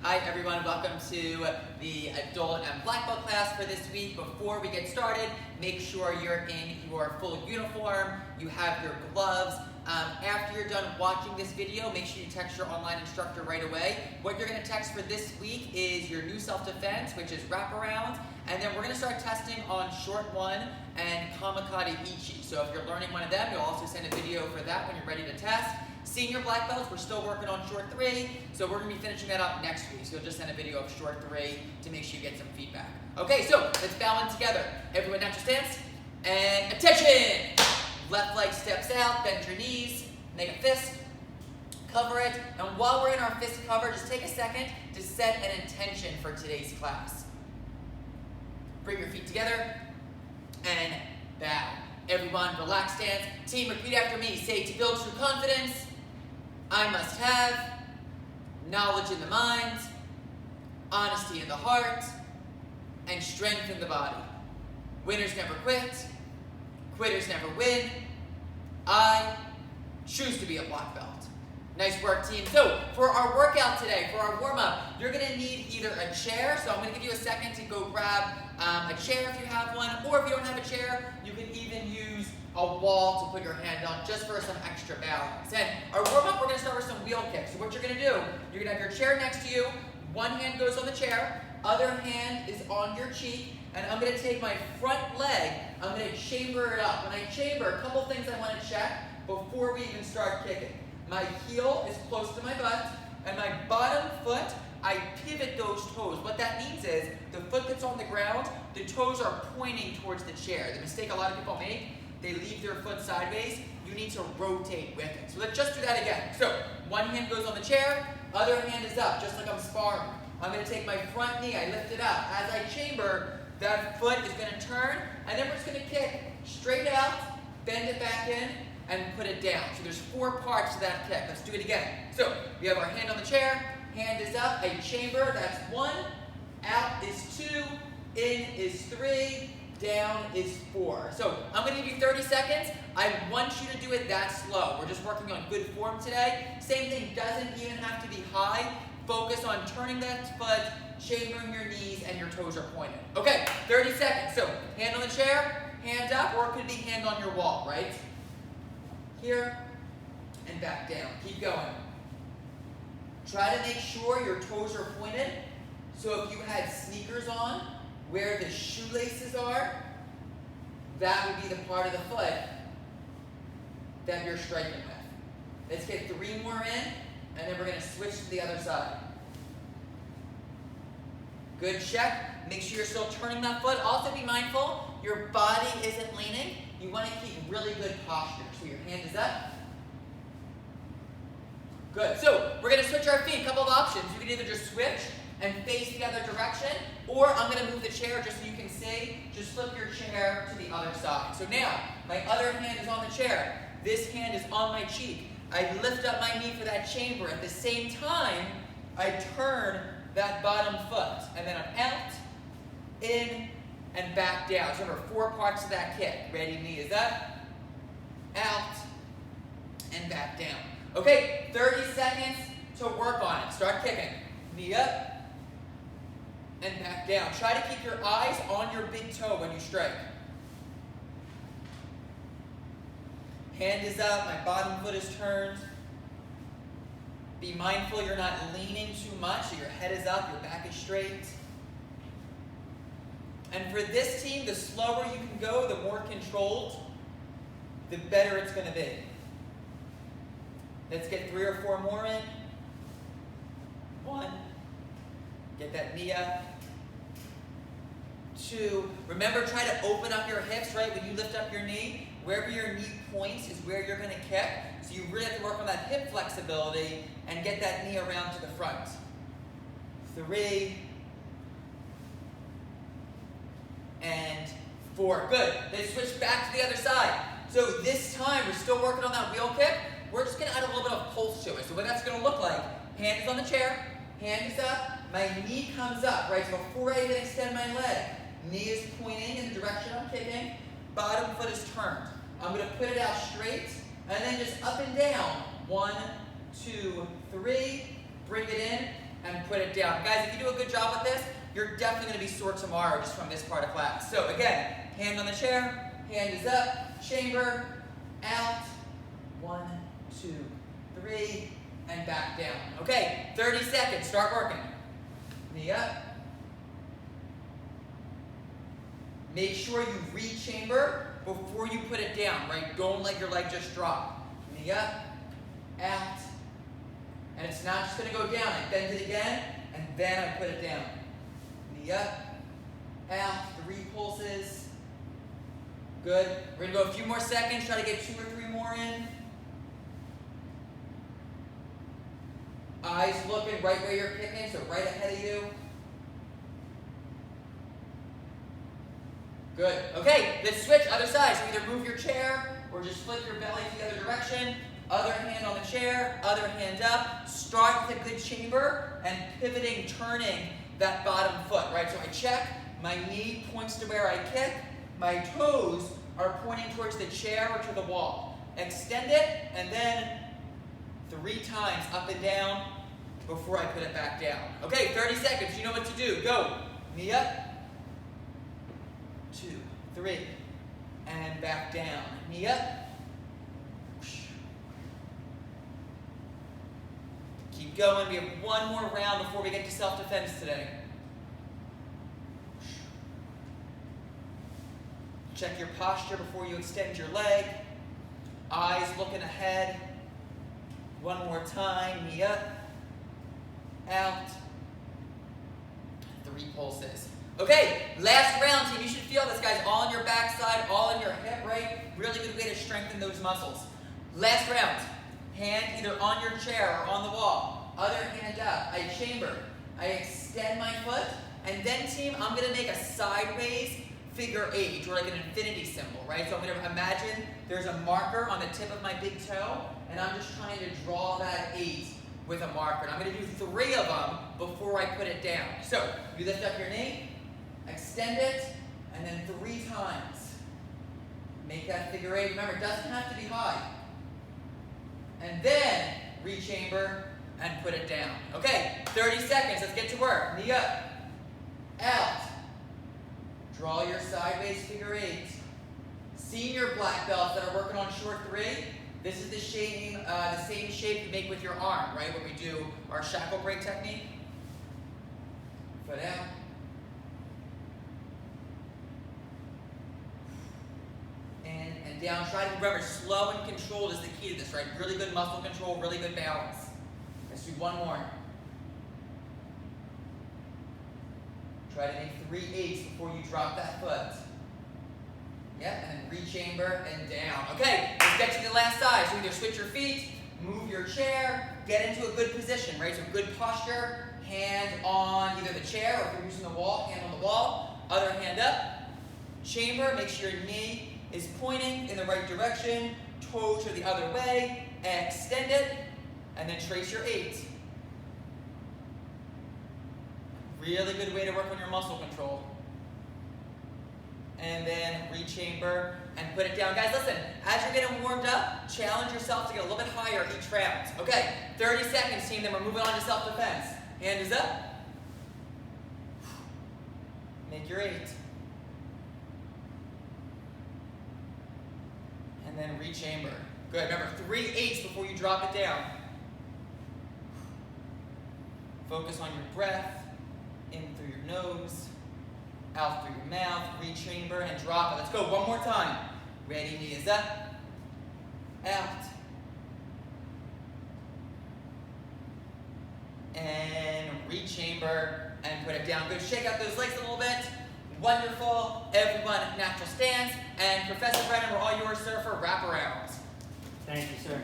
Hi everyone, welcome to the adult and black belt class for this week. Before we get started, make sure you're in your full uniform, you have your gloves. After you're done watching this video, make sure you text your online instructor right away. What you're going to text for this week is your new self-defense, which is wraparound, and then we're going to start testing on short one and kamikade ichi. So if you're learning one of them, you'll also send a video for that when you're ready to test. Senior black belts, we're still working on short 3, so we're going to be finishing that up next week. So you'll just send a video of short 3 to make sure you get some feedback. Okay, so let's bow in together. Everyone natural stance, and attention! Left leg steps out, bend your knees, make a fist, cover it, and while we're in our fist cover, just take a second to set an intention for today's class. Bring your feet together, and bow. Everyone, relax stance. Team, repeat after me. Say, to build true confidence, I must have knowledge in the mind, honesty in the heart, and strength in the body. Winners never quit. Quitters never win. I choose to be a black belt. Nice work, team. So, for our workout today, for our warm-up, you're going to need either a chair, so I'm going to give you a second to go grab a chair if you have one, or if you don't have a chair, you can even use a wall to put your hand on just for some extra balance. And our warm-up, we're going to start with some wheel kicks. So what you're going to do, you're going to have your chair next to you, one hand goes on the chair, other hand is on your cheek, and I'm going to take my front leg, I'm going to chamber it up. When I chamber, a couple things I want to check before we even start kicking. My heel is close to my butt, and my bottom foot, I pivot those toes. What that means is, the foot that's on the ground, the toes are pointing towards the chair. The mistake a lot of people make, they leave their foot sideways. You need to rotate with it. So let's just do that again. So, one hand goes on the chair, other hand is up, just like I'm sparring. I'm going to take my front knee, I lift it up. As I chamber, that foot is going to turn, and then we're just going to kick straight out, bend it back in, and put it down. So there's 4 parts to that kick. Let's do it again. So we have our hand on the chair, hand is up, I chamber, that's 1, out is 2, in is 3, down is 4. So I'm going to give you 30 seconds. I want you to do it that slow. We're just working on good form today. Same thing, doesn't even have to be high. Focus on turning that foot, chambering your knees, and your toes are pointed. Okay, 30 seconds. So hand on the chair, hand up, or it could be hand on your wall, right? Here, and back down. Keep going. Try to make sure your toes are pointed. So if you had sneakers on, where the shoelaces are, that would be the part of the foot that you're striking with. Let's get 3 more in, and then we're going to switch to the other side. Good check. Make sure you're still turning that foot. Also be mindful, your body isn't leaning. You want to keep really good posture. So your hand is up. Good. So we're going to switch our feet. A couple of options. You can either just switch and face the other direction, or I'm going to move the chair just so you can see. Just flip your chair to the other side. So now, my other hand is on the chair. This hand is on my cheek. I lift up my knee for that chamber. At the same time, I turn that bottom foot. And then I'm out, in, and back down. So remember, 4 parts to that kick. Ready, knee is up, out, and back down. Okay, 30 seconds to work on it. Start kicking. Knee up, and back down. Try to keep your eyes on your big toe when you strike. Hand is up, my bottom foot is turned. Be mindful you're not leaning too much, so your head is up, your back is straight. And for this team, the slower you can go, the more controlled, the better it's going to be. Let's get 3 or 4 more in. 1. Get that knee up. 2. Remember, try to open up your hips, right? When you lift up your knee, wherever your knee points is where you're going to kick. So you really have to work on that hip flexibility and get that knee around to the front. 3. And 4. Good. Let's switch back to the other side. So this time, we're still working on that wheel kick. We're just going to add a little bit of pulse to it. So what that's going to look like, hand is on the chair, hand is up, my knee comes up, right? So before I even extend my leg, knee is pointing in the direction I'm kicking, bottom foot is turned. I'm going to put it out straight, and then just up and down. 1, 2, 3, bring it in, and and put it down. Guys, if you do a good job with this, you're definitely going to be sore tomorrow just from this part of class. So again, hand on the chair, hand is up, chamber, out, 1, 2, 3, and back down. Okay, 30 seconds, start working. Knee up. Make sure you re-chamber before you put it down, right? Don't let your leg just drop. Knee up, out, and it's not just going to go down. I bend it again, and then I put it down. Knee up, out, 3 pulses. Good. We're going to go a few more seconds, try to get 2 or 3 more in. Eyes looking right where you're kicking, so right ahead of you. Good. Okay, let's switch, other side. So either move your chair or just flip your belly to the other direction. Other hand on the chair, other hand up. Start with a good chamber and pivoting, turning that bottom foot, right? So I check, my knee points to where I kick, my toes are pointing towards the chair or to the wall. Extend it, and then 3 times up and down before I put it back down. Okay, 30 seconds, you know what to do. Go. Knee up, 2, 3, and back down. Knee up. Keep going. We have 1 more round before we get to self-defense today. Check your posture before you extend your leg. Eyes looking ahead. 1 more time. Knee up, out. 3 pulses. Okay, last round, team. You should feel this, guys. All on your backside, all in your hip, right? Really good way to strengthen those muscles. Last round. Hand either on your chair or on the wall. Other hand up. I chamber. I extend my foot. And then, team, I'm going to make a sideways figure 8, or like an infinity symbol, right? So I'm going to imagine there's a marker on the tip of my big toe, and I'm just trying to draw that 8 with a marker. And I'm going to do 3 of them before I put it down. So you lift up your knee, extend it, and then 3 times. Make that figure 8. Remember, it doesn't have to be high. And then re-chamber and put it down. Okay, 30 seconds. Let's get to work. Knee up, out. Draw your sideways figure 8. Senior black belts that are working on short 3, this is the same shape you make with your arm, right? When we do our shackle break technique. Foot out. And down. Try to remember, slow and controlled is the key to this, right? Really good muscle control, really good balance. Let's do 1 more. Try to make 3 8s before you drop that foot. Yep, and then re-chamber and down. Okay, let's get to the last side. So either switch your feet, move your chair, get into a good position, right? So good posture, hand on either the chair, or if you're using the wall, hand on the wall. Other hand up. Chamber, make sure your knee is pointing in the right direction, toes are the other way. Extend it, and then trace your 8. Really good way to work on your muscle control. And then re-chamber and put it down. Guys, listen, as you're getting warmed up, challenge yourself to get a little bit higher each round. Okay, 30 seconds, team, then we're moving on to self-defense. Hand is up. Make your 8. And then re-chamber. Good, remember, 3 8s before you drop it down. Focus on your breath. In through your nose, out through your mouth, re-chamber and drop it. Let's go, 1 more time. Ready, knee is up, out, and re-chamber and put it down. Good, shake out those legs a little bit. Wonderful, everyone, natural stance. And Professor Brennan, we're all yours, sir, for wraparounds. Thank you, sir.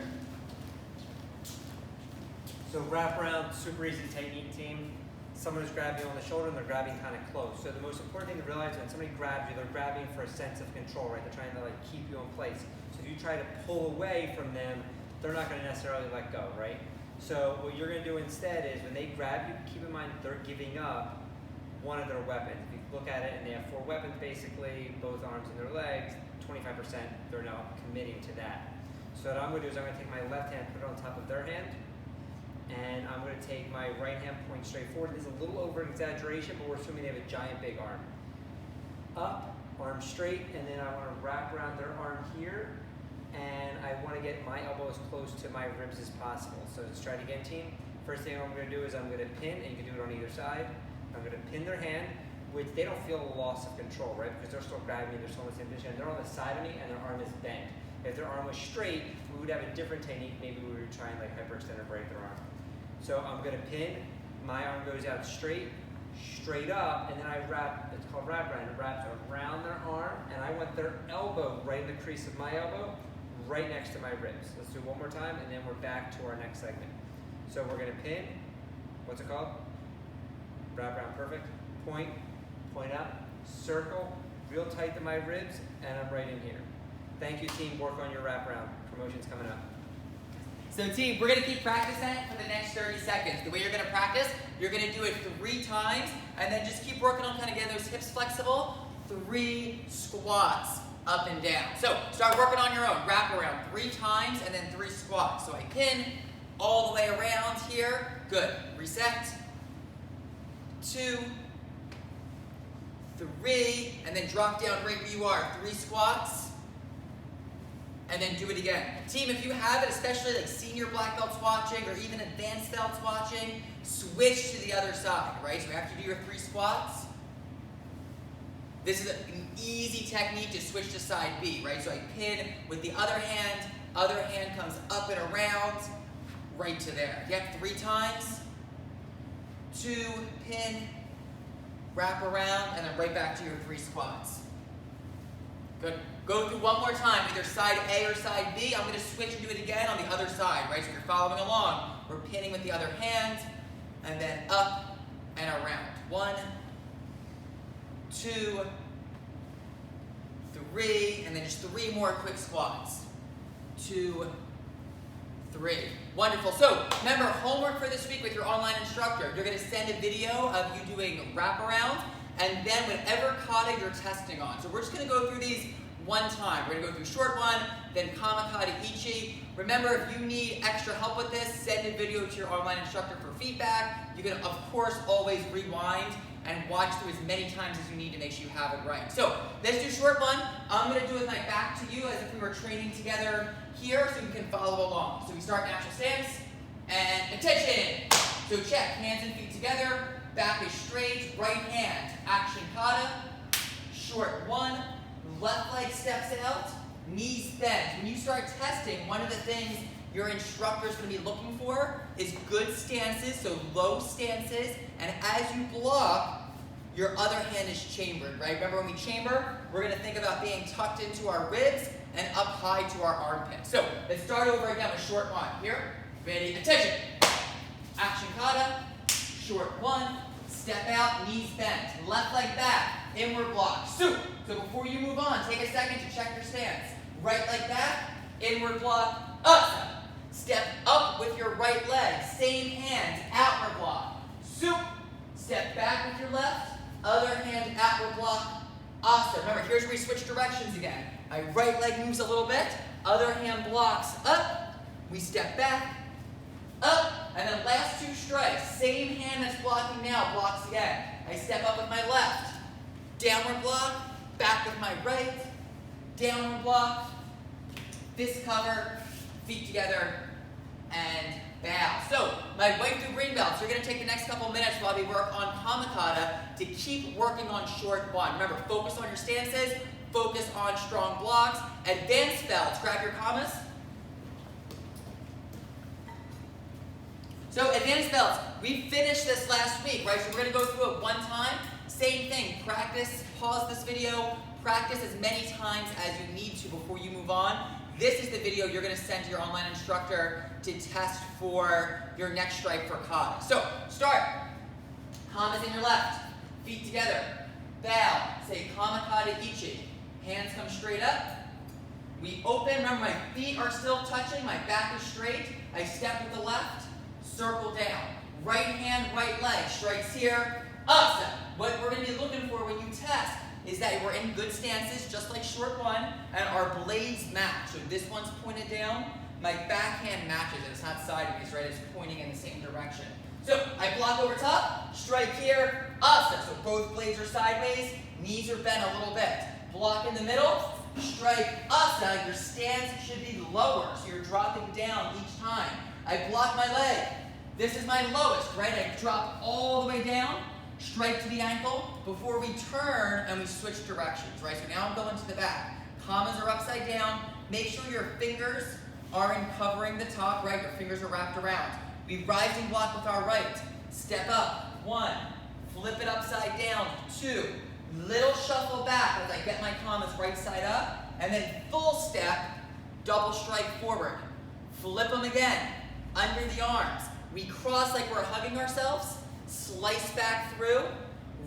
So wraparound, super easy technique, team. Someone is grabbing you on the shoulder and they're grabbing kind of close. So the most important thing to realize when somebody grabs you, they're grabbing for a sense of control, right? They're trying to like keep you in place. So if you try to pull away from them, they're not going to necessarily let go, right? So what you're going to do instead is when they grab you, keep in mind that they're giving up one of their weapons. If you look at it and they have 4 weapons basically, both arms and their legs, 25% they're now committing to that. So what I'm going to do is I'm going to take my left hand, put it on top of their hand, and I'm going to take my right hand point straight forward. This is a little over exaggeration, but we're assuming they have a giant big arm. Up, arm straight, and then I want to wrap around their arm here, and I want to get my elbow as close to my ribs as possible. So let's try it again, team. First thing I'm going to do is I'm going to pin, and you can do it on either side. I'm going to pin their hand, which they don't feel a loss of control, right? Because they're still grabbing me, they're still in the same position, and they're on the side of me, and their arm is bent. If their arm was straight, we would have a different technique. Maybe we would try and like hyperextend or break their arm. So I'm going to pin, my arm goes out straight up, and then I wrap, it's called wrap around. It wraps around their arm, and I want their elbow right in the crease of my elbow, right next to my ribs. Let's do it one more time, and then we're back to our next segment. So we're going to pin, what's it called? Wrap around, perfect. Point out, circle, real tight to my ribs, and I'm right in here. Thank you, team. Work on your wraparound. Promotion's coming up. So team, we're going to keep practicing it for the next 30 seconds. The way you're going to practice, you're going to do it 3 times, and then just keep working on kind of getting those hips flexible. 3 squats up and down. So start working on your own. Wrap around 3 times, and then 3 squats. So I pin all the way around here. Good. Reset. 2, 3, and then drop down right where you are. 3 squats. And then do it again. Team, if you have it, especially like senior black belts watching or even advanced belts watching, switch to the other side, right? So after you do your 3 squats, this is an easy technique to switch to side B, right? So I pin with the other hand comes up and around, right to there. Yep, 3 times. 2, pin, wrap around, and then right back to your 3 squats. Good. Go through one more time, either side A or side B. I'm going to switch and do it again on the other side, right? So if you're following along, we're pinning with the other hand, and then up and around. 1, 2, 3, and then just 3 more quick squats. 2, 3. Wonderful. So remember, homework for this week with your online instructor. You're going to send a video of you doing wraparound, and then whatever kata you're testing on. So we're just going to go through these one time. We're going to go through short one, then kamakata ichi. Remember, if you need extra help with this, send a video to your online instructor for feedback. You can, of course, always rewind and watch through as many times as you need to make sure you have it right. So let's do short one. I'm going to do it with my back to you as if we were training together here so you can follow along. So we start natural stance, and attention. So check, hands and feet together, back is straight, right hand, action kata, short 1, left leg steps out, knees bent. When you start testing, one of the things your instructor is going to be looking for is good stances, so low stances, and as you block, your other hand is chambered, right? Remember when we chamber, we're going to think about being tucked into our ribs and up high to our armpit. So let's start over again with short 1. Here, ready, attention. Action kata, short 1, step out, knees bent, left leg back, inward block, soup. So before you move on, take a second to check your stance. Right leg back, inward block, up. Step up with your right leg, same hand, outward block, soup. Step back with your left, other hand, outward block, awesome. Remember, here's where we switch directions again. My right leg moves a little bit, other hand blocks up, we step back, up, and then last 2 strikes, same hand that's blocking now, blocks again. I step up with my left, downward block, back with my right, downward block, fist cover, feet together, and bow. So, my white through green belts, you're going to take the next couple minutes while we work on kamakata to keep working on short 1. Remember, focus on your stances, focus on strong blocks. Advanced belts, grab your kamas. So advanced belts, we finished this last week, right? So we're going to go through it one time. Same thing, practice, pause this video, practice as many times as you need to before you move on. This is the video you're going to send to your online instructor to test for your next strike for kata. So start, kamas in your left, feet together, bow, say kamakata ichi. Hands come straight up. We open, remember my feet are still touching, my back is straight. I step with the left, circle down. Right hand, right leg, strikes here, up step. What we're going to be looking for when you test is that we're in good stances, just like short 1, and our blades match. So this one's pointed down, my backhand matches it. It's not sideways, right? It's pointing in the same direction. So I block over top, strike here, asa. So both blades are sideways, knees are bent a little bit. Block in the middle, strike asa. Your stance should be lower, so you're dropping down each time. I block my leg. This is my lowest, right? I drop all the way down, strike to the ankle before we turn and we switch directions, right? So now I'm going to the back. Commas are upside down. Make sure your fingers aren't covering the top, right? Your fingers are wrapped around. We rising block with our right. Step up, 1. Flip it upside down, 2. Little shuffle back as I get my commas right side up. And then full step, double strike forward. Flip them again, under the arms. We cross like we're hugging ourselves. Slice back through,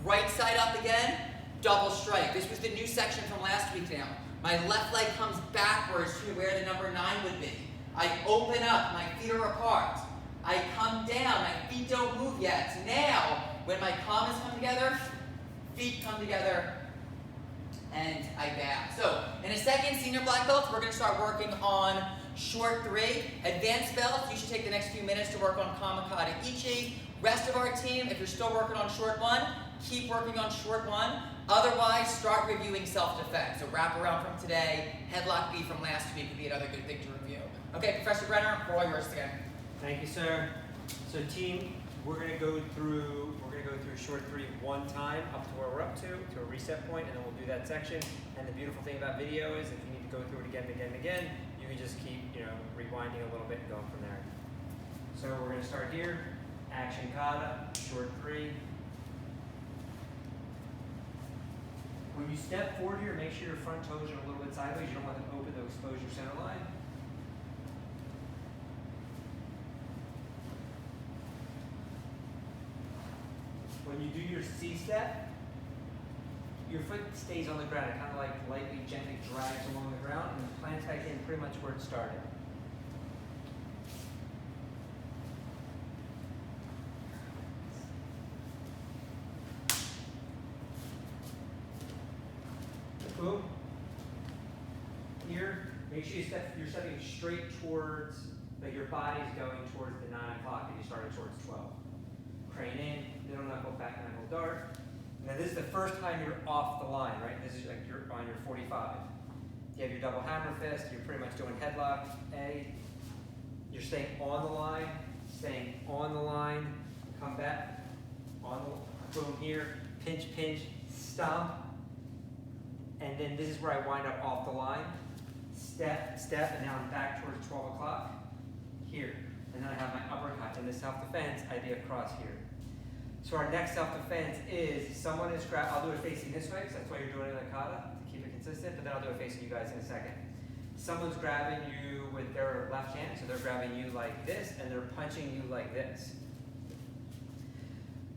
right side up again, double strike. This was the new section from last week now. My left leg comes backwards to where the number 9 would be. I open up, my feet are apart. I come down, my feet don't move yet. Now, when my commas come together, feet come together, and I bow. So, in a second, senior black belts, we're gonna start working on short 3. Advanced belts, you should take the next few minutes to work on Kamakata Ichi. Rest of our team, if you're still working on short 1, keep working on short 1. Otherwise, start reviewing self-defense. So wrap around from today, headlock B from last week would be another good thing to review. Okay, Professor Brenner, we're all yours again. Thank you, sir. So team, we're gonna go through short 3 one time up to where we're up to a reset point, and then we'll do that section. And the beautiful thing about video is if you need to go through it again and again and again, you can just keep, rewinding a little bit and going from there. So we're gonna start here. Action kata, short 3. When you step forward here, make sure your front toes are a little bit sideways. You don't want them open to expose your center line. When you do your C-step, your foot stays on the ground. It kind of like lightly, gently drags along the ground and plants back in pretty much where it started. Boom. Here, make sure you're stepping straight towards, like your body's going towards the 9 o'clock and you started towards 12. Crane in, middle knuckle, back knuckle dart. Now this is the first time you're off the line, right? This is like you're on your 45. You have your double hammer fist, you're pretty much doing headlock A. You're staying on the line, come back, on the, boom here, pinch, stomp. And then this is where I wind up off the line. Step, and now I'm back towards 12 o'clock. Here. And then I have my uppercut. In the self-defense, I'd be across here. So our next self-defense is someone is I'll do it facing this way, because that's why you're doing it in the kata, to keep it consistent, but then I'll do it facing you guys in a second. Someone's grabbing you with their left hand, so they're grabbing you like this, and they're punching you like this.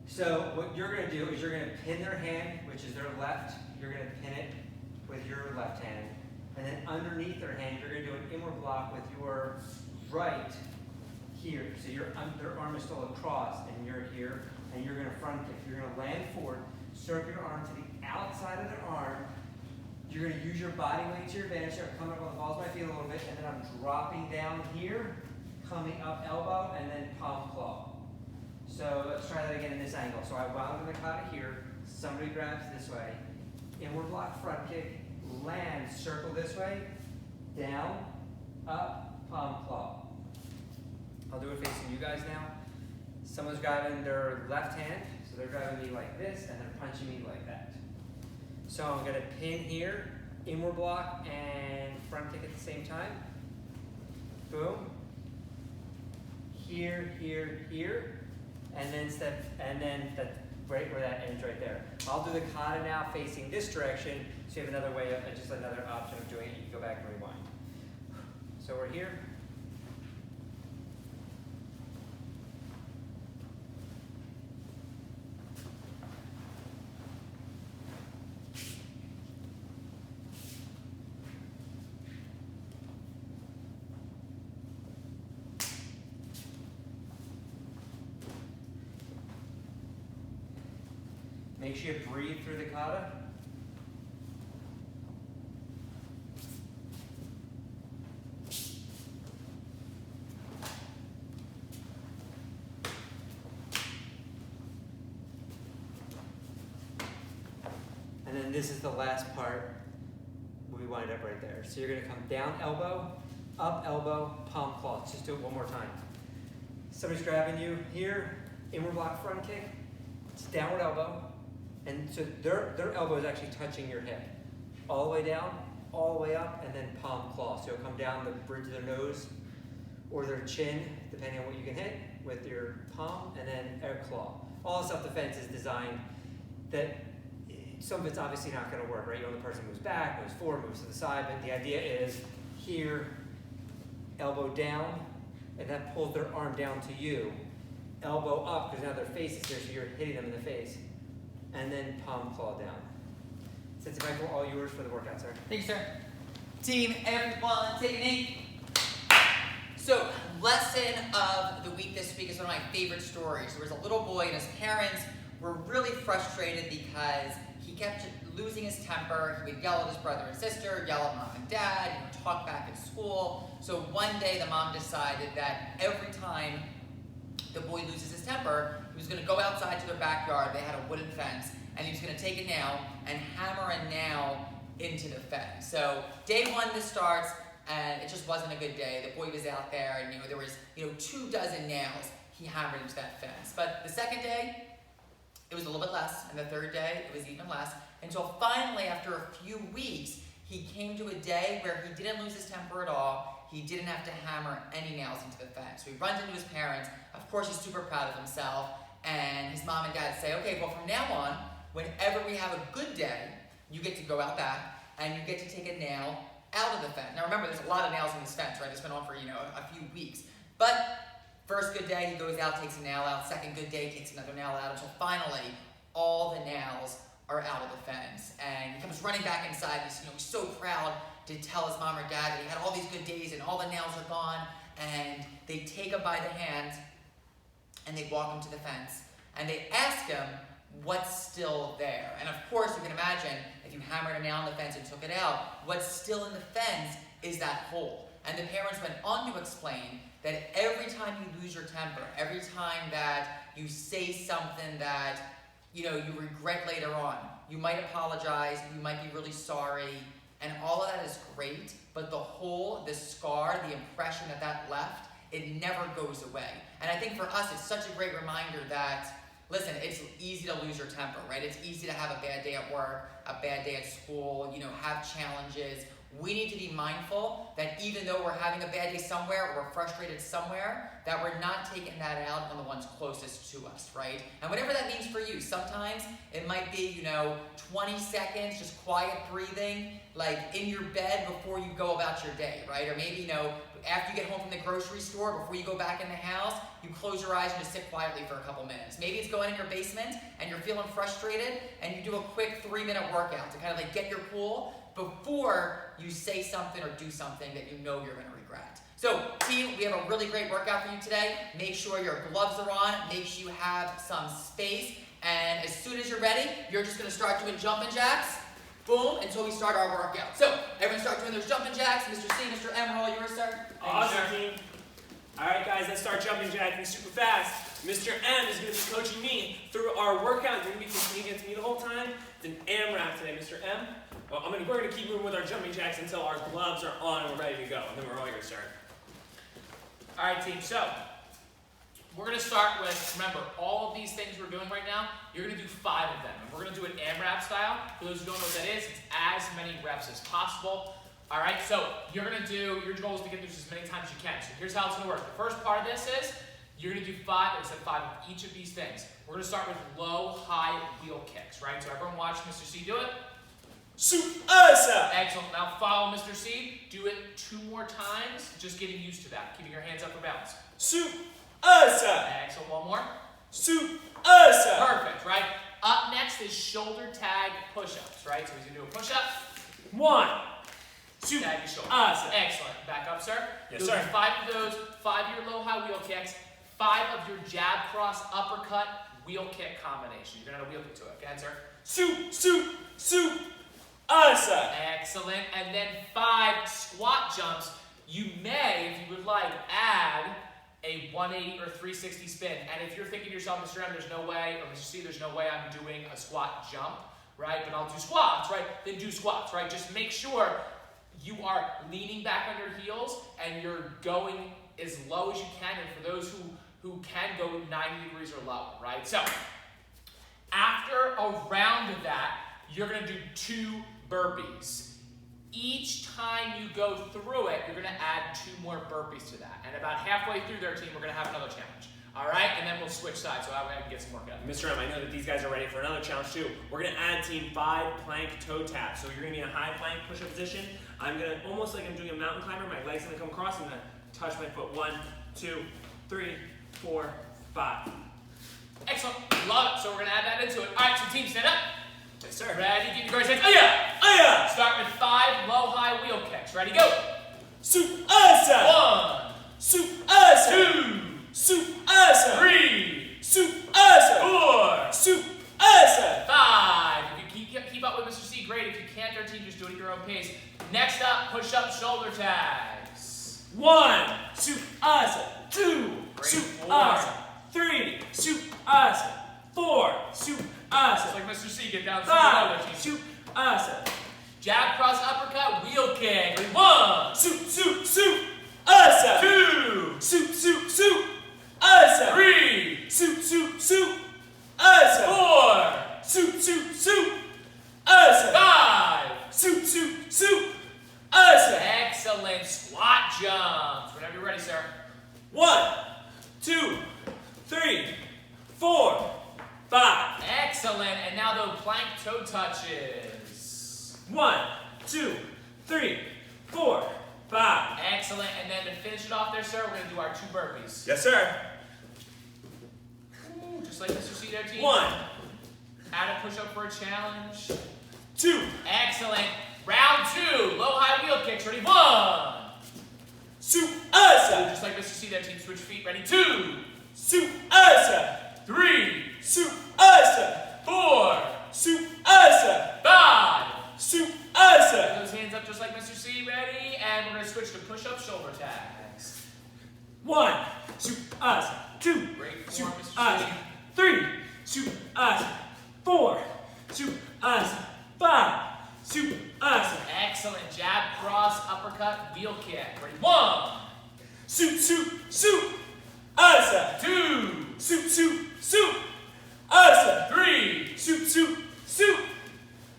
So what you're going to do is you're going to pin their hand, which is their left. You're going to pin it with your left hand. And then underneath their hand, you're going to do an inward block with your right here. So their arm is still across, and you're here, and you're going to front kick. You're going to land forward, circle your arm to the outside of their arm. You're going to use your body weight to your advantage. You're coming up on the balls of my feet a little bit, and then I'm dropping down here, coming up elbow, and then palm claw. So let's try that again in this angle. So I wound in the kata here. Somebody grabs this way. Inward block, front kick, land, circle this way, down, up, palm claw. I'll do it facing you guys now. Someone's grabbing their left hand, so they're grabbing me like this, and they're punching me like that. So I'm going to pin here, inward block, and front kick at the same time. Boom. Here, and then step, and then that's right where that ends right there. I'll do the kata now facing this direction, so you have another way of, just another option of doing it. You can go back and rewind. So we're here. Make sure you breathe through the kata. And then this is the last part. We wind up right there. So you're going to come down elbow, up elbow, palm claw. Let's just do it one more time. Somebody's grabbing you here, inward block front kick. It's downward elbow. And so their elbow is actually touching your hip. All the way down, all the way up, and then palm claw. So you'll come down the bridge of their nose or their chin, depending on what you can hit, with your palm, and then air claw. All self-defense is designed that some of it's obviously not going to work, right? You know, the person moves back, moves forward, moves to the side, but the idea is here, elbow down, and that pulls their arm down to you. Elbow up, because now their face is here, so you're hitting them in the face. And then palm claw down. Since Michael, all yours for the workout, sir. Thank you, sir. Team, everyone, take a knee. So, lesson of the week this week is one of my favorite stories. There was a little boy and his parents were really frustrated because he kept losing his temper. He would yell at his brother and sister, yell at mom and dad, talk back at school. So one day the mom decided that every time the boy loses his temper, he was going to go outside to their backyard. They had a wooden fence, and he was going to take a nail and hammer a nail into the fence. So day one, this starts, and it just wasn't a good day. The boy was out there, and there was 24 nails he hammered into that fence. But the second day, it was a little bit less, and the third day, it was even less, until finally, after a few weeks, he came to a day where he didn't lose his temper at all. He didn't have to hammer any nails into the fence. So he runs into his parents. Of course, he's super proud of himself. And his mom and dad say, okay, well, from now on, whenever we have a good day, you get to go out back and you get to take a nail out of the fence. Now remember, there's a lot of nails in this fence, right? It's been on for, a few weeks. But first good day, he goes out, takes a nail out. Second good day, takes another nail out, until finally, all the nails are out of the fence. And he comes running back inside. He's so proud to tell his mom or dad that he had all these good days and all the nails are gone. And they take him by the hand and they walk him to the fence. And they ask him what's still there. And of course, you can imagine, if you hammered a nail on the fence and took it out, what's still in the fence is that hole. And the parents went on to explain that every time you lose your temper, every time that you say something that you regret later on, you might apologize, you might be really sorry, and all of that is great, but the hole, the scar, the impression that left, it never goes away. And I think for us, it's such a great reminder that, listen, it's easy to lose your temper, right? It's easy to have a bad day at work, a bad day at school, have challenges. We need to be mindful that even though we're having a bad day somewhere, or we're frustrated somewhere, that we're not taking that out on the ones closest to us, right? And whatever that means for you, sometimes it might be, 20 seconds, just quiet breathing, like in your bed before you go about your day, right? Or maybe, after you get home from the grocery store, before you go back in the house, you close your eyes and just sit quietly for a couple minutes. Maybe it's going in your basement and you're feeling frustrated and you do a quick 3-minute workout to kind of get your cool before you say something or do something that you're going to regret. So, team, we have a really great workout for you today. Make sure your gloves are on. Make sure you have some space. And as soon as you're ready, you're just going to start doing jumping jacks. Boom, until we start our workout. So, everyone start doing those jumping jacks. Mr. C, Mr. M, all yours, sir. Awesome, team. All right, guys, let's start jumping jacking super fast. Mr. M is going to be coaching me through our workout. You're going to be competing against me the whole time. It's an AMRAP today, Mr. M. Well, we're going to keep moving with our jumping jacks until our gloves are on and we're ready to go. And then we're all going to start. All right, team. So we're going to start with, remember, all of these things we're doing right now, you're going to do 5 of them. And we're going to do it AMRAP style. For those who don't know what that is, it's as many reps as possible. All right, so you're going to do, your goal is to get through as many times as you can. So here's how it's going to work. The first part of this is, you're going to do 5, like I said, 5 of each of these things. We're going to start with low, high wheel kicks, right? So everyone watch Mr. C do it. Excellent. Now follow Mr. C. Do it 2 more times, just getting used to that. Keeping your hands up for balance. Excellent. 1 more. Perfect, right? Up next is shoulder tag push-ups, right? So he's going to do a push-up. 1, 2, Tag your shoulder. Excellent. Back up, sir. Yes, You'll sir. do 5 of those, 5 of your low, high wheel kicks, 5 of your jab, cross, uppercut, wheel kick combination. You're going to wheel kick to it. Go ahead, sir. Excellent. And then 5 squat jumps. You may, if you would like, add a 180 or 360 spin. And if you're thinking to yourself, Mr. M, there's no way, or Mr. C, there's no way I'm doing a squat jump, right? But I'll do squats, right? Then do squats, right? Just make sure you are leaning back on your heels and you're going as low as you can, and for those who can go 90 degrees or lower, right? So after a round of that, you're gonna do 2 burpees. Each time you go through it, you're gonna add 2 more burpees to that. And about halfway through their team, we're gonna have another challenge. All right, and then we'll switch sides so that way I can get some work out. Mr. M, I know that these guys are ready for another challenge too. We're gonna add team 5 plank toe tap. So you're gonna be in a high plank push-up position. I'm gonna, almost like I'm doing a mountain climber, my legs gonna come across, I'm gonna touch my foot. 1, 2, 3, 4, 5. Excellent, love it. So we're gonna add that into it. All right, so team, stand up. Yes, sir. Ready, keep your guys' hands. Oh yeah! Oh yeah! Start with 5 low, high wheel kicks. Ready, go. Soup asa! 1, Soup asa! 2, Soup asa! 3, Soup asa! 4, Soup asa! 5. If you keep up with Mr. C, great. If you can't, their team, just do it at your own pace. Next up, push up shoulder tags. 1, soup asa. 2, Great. soup 4. asa. 3, soup asa. 4, soup Just asa. like Mr. C, get down to 5, the team. soup asa. Jab, cross, uppercut, wheel kick. Ready, 1, Soup asa. 2, Soup asa. 3, Soup asa. 4, Soup asa. 5. Soup asa. Excellent. Squat jumps. Whenever you're ready, sir. 1, 2, 3, 4, 5. Excellent. And now the plank toe touches. 1, 2, 3, 4, 5. Excellent. And then to finish it off there, sir, we're going to do our 2 burpees. Yes, sir. Ooh, just like Mr. C there, team. 1, Add a push up for a challenge. 2, Excellent. Round 2. Low, high wheel kicks. Ready? 1. soup asa. Just like Mr. C there, team. Switch feet. Ready? 2, Soup asa. 3, Soup asa. 4, Soup asa. 5. Soup Put asa. those hands up just like Mr. C. Ready? And we're going to switch to push up shoulder tags. 1, soup asa. 2, Great soup form, Mr. C. asa. 3, soup asa. 4, soup asa. 5, soup asa. Excellent. Jab, cross, uppercut, wheel kick. Ready? 1, Soup asa. 2, Soup asa. 3, Soup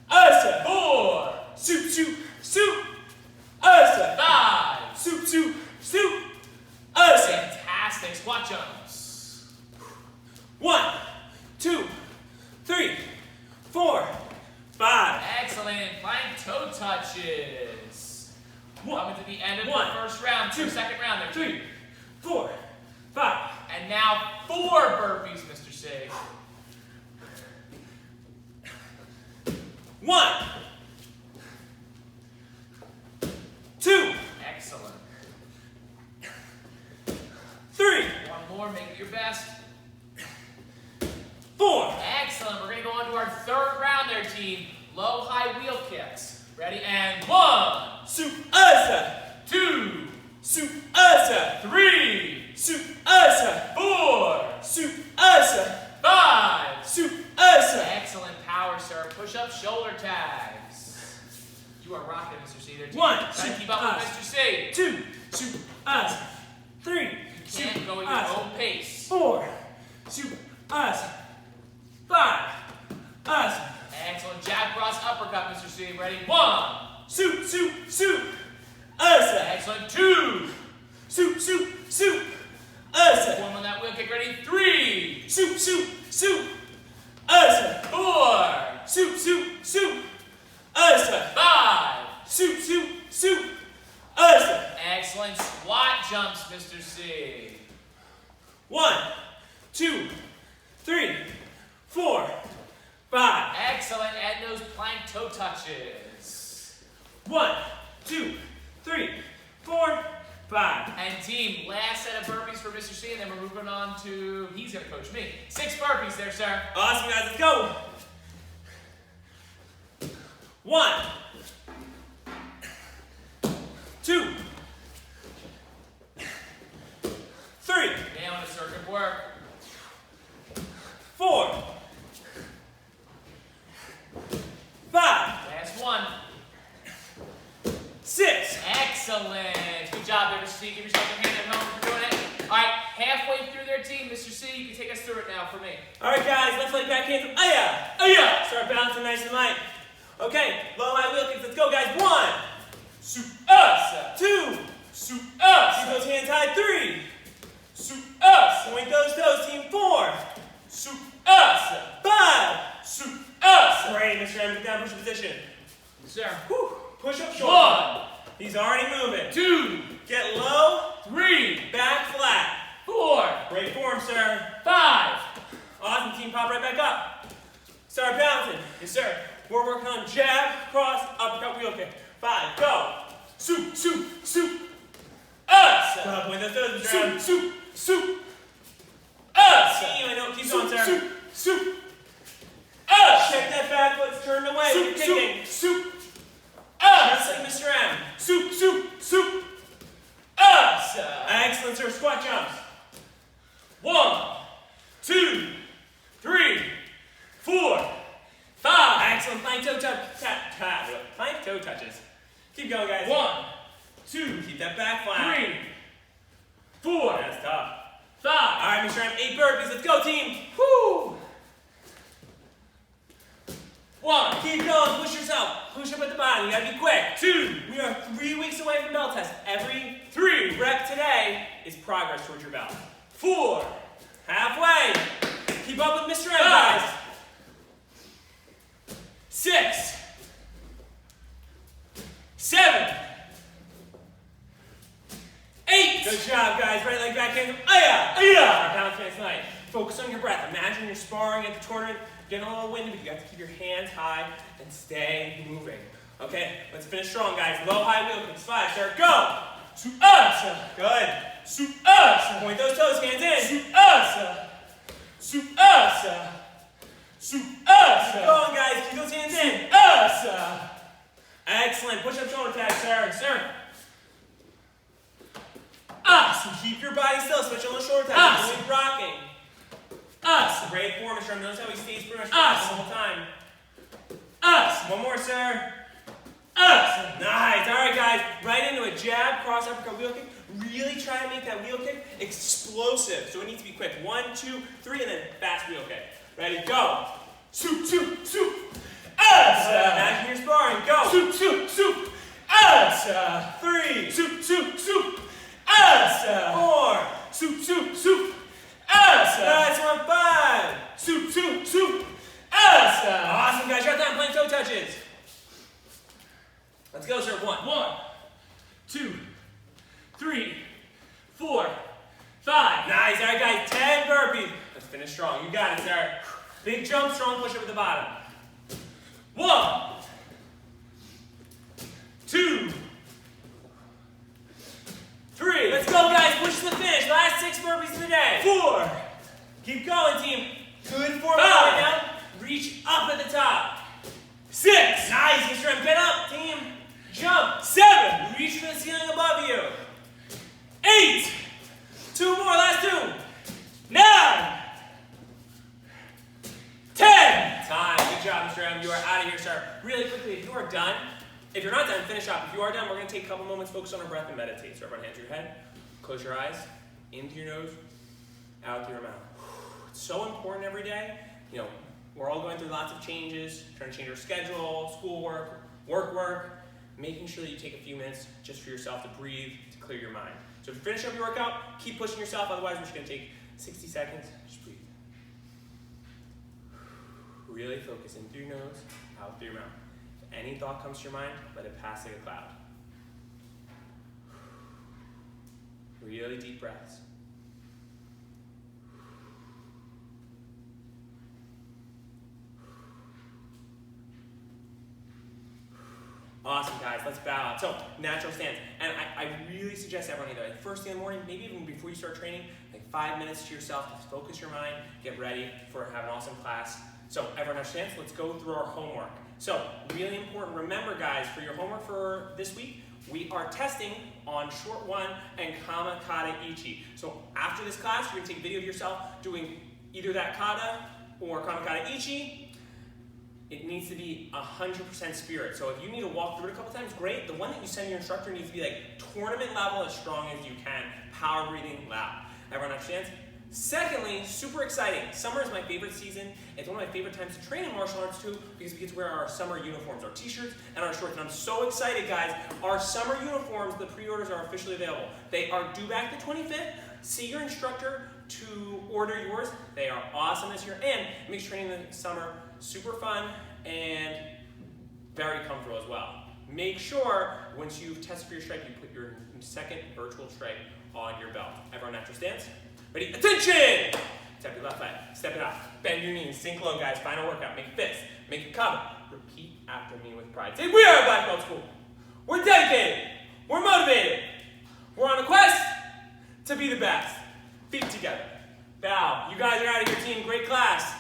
asa. 4, Soup asa. 5. Soup asa. Fantastic. Squat jumps. 1, 2, 3, 4, 5. Excellent. Plank toe touches. Coming to the end of One, the first round. two, Second round there. 3, 4, 5. And now 4 burpees, Mr. C. 1, 2, Excellent. 3, One more. Make it your best. 4. Excellent. We're going to go on to our third round there, team. Low, high wheel kicks. Ready? And 1, Soup asa. 2, Soup asa. 3, Soup asa. 4, Soup asa. 5. Soup asa. Excellent power, sir. Push up shoulder tags. You are rocking, Mr. C. There, team. 1, Try to soup keep up with asa. Mr. C. 2, soup asa. 3, You soup can't go at your asa. own pace. 4, soup asa. 5, asa. Excellent. Jab, cross, uppercut, Mr. C. Ready? 1. Soup asa. Excellent. 2. Soup asa. One on that wheel kick. Ready? 3. Soup asa. 4. Soup asa. 5. Soup asa. Excellent. Squat jumps, Mr. C. 1, 2, 3, 4, 5. Excellent. And those plank toe touches. 1, 2, 3, 4, 5. And team, last set of burpees for Mr. C, and then we're moving on to, he's going to coach me. 6 burpees there, sir. Awesome, guys. Let's go. 1, 2, 3, Nailing it, sir. Good work. 4, Excellent. Good job there, Mr. C. Give yourself a hand at home for doing it. All right, halfway through their team, Mr. C, you can take us through it now for me. All right, guys, left leg back hands. Aya! Aya! Start bouncing nice and light. Okay, low high wheel kicks. Let's go, guys. 1, Su-us. 2, Su-us. keep those hands high. 3, Su-us. point those toes, team. 4, Su-us. 5. Su-us. Great, Mr. M. Get down, push position. Sir. Whew. Push up shoulder. 1, He's already moving. 2, Get low, 3, back flat. 4, Great form, sir. 5. Awesome, team. Pop right back up. Start bouncing. Yes, sir. We're working on jab, cross, uppercut, wheel kick. 5, go. Su-us. Point those toes, Mr. M. Su-us. Team, I know. Keep going, sir. Su-us. Check that back foot's turned away. You're kicking. Just Su-us. like Mr. M. Su-us. Excellent, sir. Squat jumps. 1, 2, 3, 4, 5. Excellent. Plank toe touch. Tap. Plank toe touches. Keep going, guys. 1, 2, Keep that back flat. 3, 4, That's tough. 5. All right, Mr. M. 8 burpees. Let's go, team. Woo. 1, Keep going. Push yourself. Push up at the bottom. You gotta be quick. 2, We are 3 weeks away from belt test. Every 3, rep today is progress towards your belt. 4, Halfway. Keep up with Mr. M, 5, guys. 6, 7, 8. Good job, guys. Right leg back in. Aya! Aya! Bounce nice night. Focus on your breath. Imagine you're sparring at the tournament, getting a little windy, but you have to keep your hands high and stay moving. Okay, let's finish strong, guys. Low, high wheel kicks. 5, sir. Go! Su-us. Good. Su-us. Point those toes, hands in. Su-us. Su-us. Su-us. Keep going, guys. Keep those hands in. Us. Excellent. Push up shoulder tag, sir. Sir. Us. Keep your body still, especially on the shoulder tag. Us. Keep rocking. Us. Great form, Mr. M. Notice how he stays pretty much Us. the whole time. Us. One more, sir. Us. Nice. All right, guys. Right into a jab, cross, uppercut, wheel kick. Really try to make that wheel kick explosive. So it needs to be quick. 1, 2, 3, and then fast wheel kick. Ready? Go. Us. Imagine you're sparring. Go. Us. 3, Us. 4. Us. Nice one. 5. Us. Awesome, guys. Shut down. Plank toe touches. Let's go, sir. 1. 1, 2, 3, 4, 5. Nice. All right, guys. 10 burpees. Let's finish strong. You got it, sir. Big jump, strong push up at the bottom. 1, 2, 3. Let's go, guys. Push to the finish. Last 6 burpees of the day. 4. Keep going, team. Good form 5. right now. Reach up at the top. 6. Nice, Mr. M. Get up, team. Jump. 7. Reach for the ceiling above you. 8. 2 more. Last 2. 9. 10. Time. Good job, Mr. M. You are out of here, sir. Really quickly, if you are done, if you're not done, finish up. If you are done, we're going to take a couple moments, focus on our breath, and meditate. So everyone, hands to your head. Close your eyes. Into your nose. Out through your mouth. It's so important every day. You know, we're all going through lots of changes, trying to change our schedule, schoolwork, work. Making sure that you take a few minutes just for yourself to breathe, to clear your mind. So if you finish up your workout, keep pushing yourself. Otherwise, we're just going to take 60 seconds. Just breathe. Really focus in through your nose, out through your mouth. If any thought comes to your mind, let it pass like a cloud. Really deep breaths. Awesome, guys. Let's bow out. So, natural stance. And I really suggest everyone either like first thing in the morning, maybe even before you start training, like 5 minutes to yourself to focus your mind, get ready for having an awesome class. So, everyone has a chance. Let's go through our homework. So, really important. Remember, guys, for your homework for this week, we are testing on short one and kama kata ichi. So, after this class, you're going to take a video of yourself doing either that kata or kama kata ichi. it needs to be 100% spirit. So if you need to walk through it a couple times, great. The one that you send your instructor needs to be like tournament level, as strong as you can. Power breathing, loud. Everyone understands? Secondly, super exciting. Summer is my favorite season. It's one of my favorite times to train in martial arts too, because we get to wear our summer uniforms, our t-shirts and our shorts. And I'm so excited, guys. Our summer uniforms, the pre-orders are officially available. They are due back the 25th. See your instructor to order yours. They are awesome this year, and it makes training in the summer super fun and very comfortable as well. Make sure once you've tested for your stripe, you put your second virtual stripe on your belt. Everyone understands? Ready? Attention! Step your left leg. Step it up. Bend your knees. Sink low, guys. Final workout. Make fists. Make a cover. Repeat after me with pride. Say, we are a black belt school. We're dedicated. We're motivated. We're on a quest to be the best. Feet together. Bow. You guys are out of your team. Great class.